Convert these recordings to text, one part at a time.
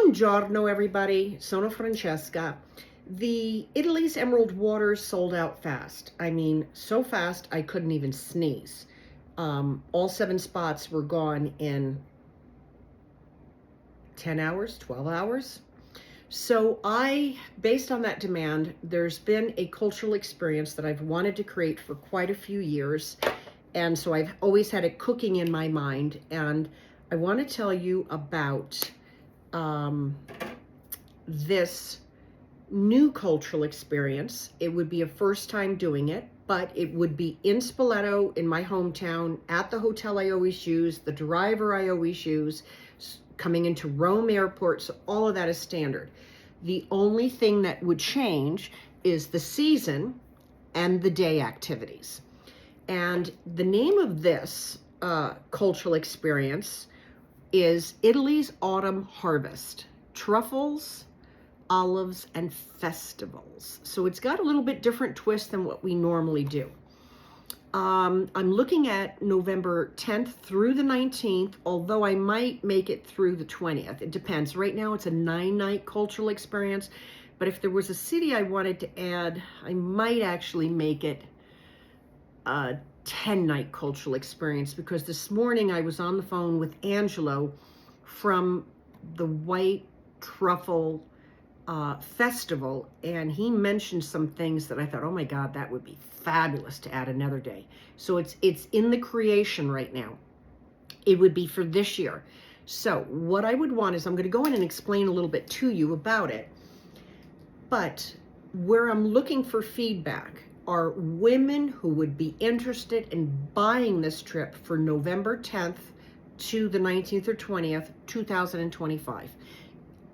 Buongiorno, everybody. Sono Francesca. The Italy's Emerald Waters sold out fast. I mean, so fast I couldn't even sneeze. All 7 spots were gone in 10 hours, 12 hours. So based on that demand, there's been a cultural experience that I've wanted to create for quite a few years. And so I've always had it cooking in my mind. And I want to tell you about this new cultural experience. It would be a first time doing it, but it would be in Spoleto, in my hometown, at the hotel I always use, the driver I always use, coming into Rome airport. So all of that is standard. The only thing that would change is the season and the day activities. And the name of this cultural experience is Italy's Autumn Harvest, Truffles, Olives, and Festivals. So it's got a little bit different twist than what we normally do. I'm looking at November 10th through the 19th, although I might make it through the 20th. It depends. Right now it's a 9-night cultural experience, but if there was a city I wanted to add, I might actually make it a 10-night cultural experience, because this morning I was on the phone with Angelo from the White Truffle Festival, and he mentioned some things that I thought, oh my God, that would be fabulous to add another day. So it's in the creation right now. It would be for this year. So what I would want is, I'm going to go in and explain a little bit to you about it, but where I'm looking for feedback are women who would be interested in buying this trip for November 10th to the 19th or 20th, 2025.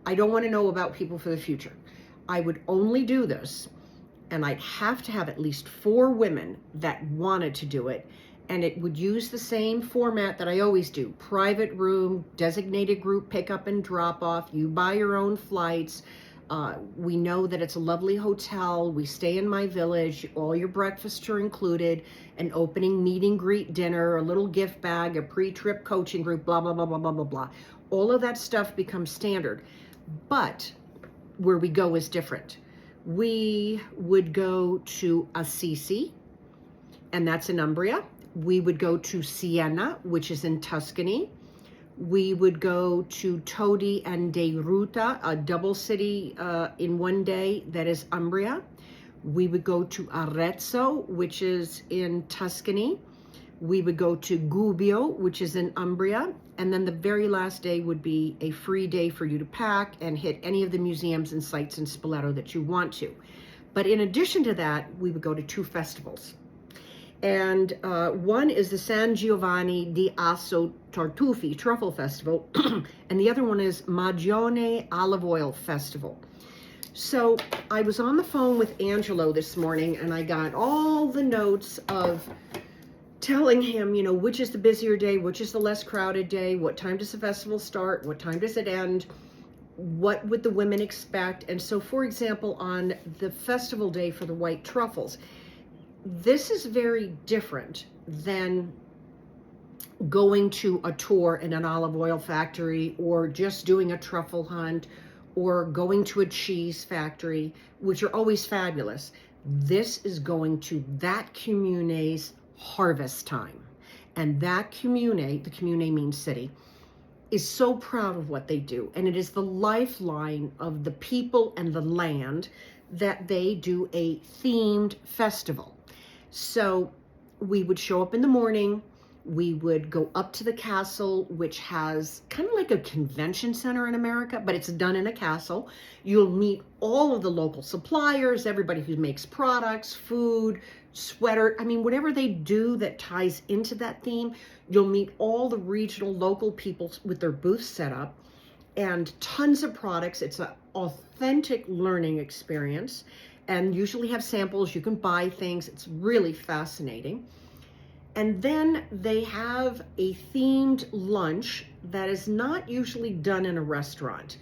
I don't want to know about people for the future. I would only do this, and I'd have to have at least 4 women that wanted to do it, and it would use the same format that I always do. Private room, designated group pickup and drop off. You buy your own flights. We know that it's a lovely hotel. We stay in my village. All your breakfasts are included, an opening meet and greet dinner, a little gift bag, a pre-trip coaching group, blah, blah, blah, blah, blah, blah, blah. All of that stuff becomes standard. But where we go is different. We would go to Assisi, and that's in Umbria. We would go to Siena, which is in Tuscany. We would go to Todi and Deruta, a double city in one day, that is Umbria. We would go to Arezzo, which is in Tuscany. We would go to Gubbio, which is in Umbria. And then the very last day would be a free day for you to pack and hit any of the museums and sites in Spoleto that you want to. But in addition to that, we would go to 2 festivals. And one is the San Giovanni di Asso Tartufi Truffle Festival, and the other one is Maggiore Olive Oil Festival. So I was on the phone with Angelo this morning, and I got all the notes of telling him, you know, which is the busier day, which is the less crowded day, what time does the festival start, what time does it end, what would the women expect. And so, for example, on the festival day for the white truffles, this is very different than going to a tour in an olive oil factory, or just doing a truffle hunt, or going to a cheese factory, which are always fabulous. This is going to that commune's harvest time. And that commune, the commune means city, is so proud of what they do. And it is the lifeline of the people and the land that they do a themed festival. So we would show up in the morning, we would go up to the castle, which has kind of like a convention center in America, but it's done in a castle. You'll meet all of the local suppliers, everybody who makes products, food, sweater, I mean, whatever they do that ties into that theme. You'll meet all the regional local people with their booths set up, and tons of products. It's an authentic learning experience, and usually have samples. You can buy things. It's really fascinating. And then they have a themed lunch that is not usually done in a restaurant.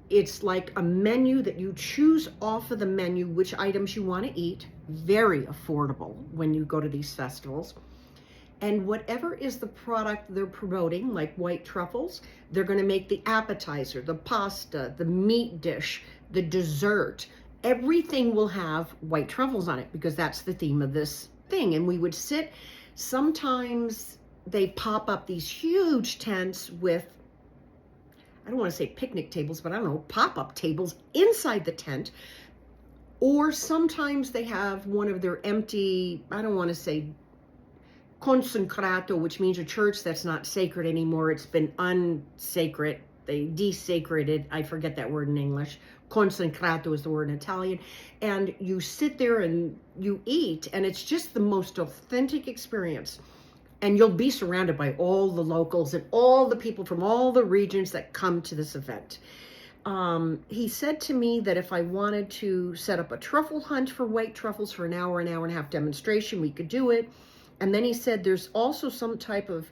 It's like a menu that you choose off of the menu which items you want to eat. Very affordable when you go to these festivals. And whatever is the product they're promoting, like white truffles, they're going to make the appetizer, the pasta, the meat dish, the dessert. Everything will have white truffles on it because that's the theme of this thing. And we would sit, sometimes they pop up these huge tents with, I don't want to say picnic tables, but I don't know, pop-up tables inside the tent. Or sometimes they have one of their empty, I don't want to say consecrato, which means a church that's not sacred anymore. It's been unsacred. They desacreded. I forget that word in English. Consecrato is the word in Italian. And you sit there and you eat, and it's just the most authentic experience. And you'll be surrounded by all the locals and all the people from all the regions that come to this event. He said to me that if I wanted to set up a truffle hunt for white truffles for an hour and a half demonstration, we could do it. And then he said there's also some type of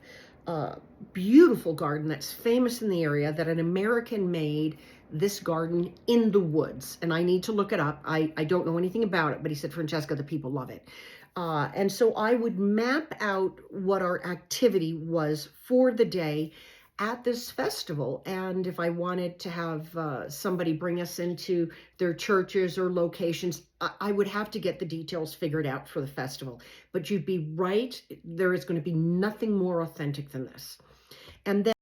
beautiful garden that's famous in the area, that an American made this garden in the woods. And I need to look it up. I don't know anything about it, but he said, Francesca, the people love it. And so I would map out what our activity was for the day at this festival. And if I wanted to have somebody bring us into their churches or locations, I would have to get the details figured out for the festival. But you'd be right, there is going to be nothing more authentic than this. And then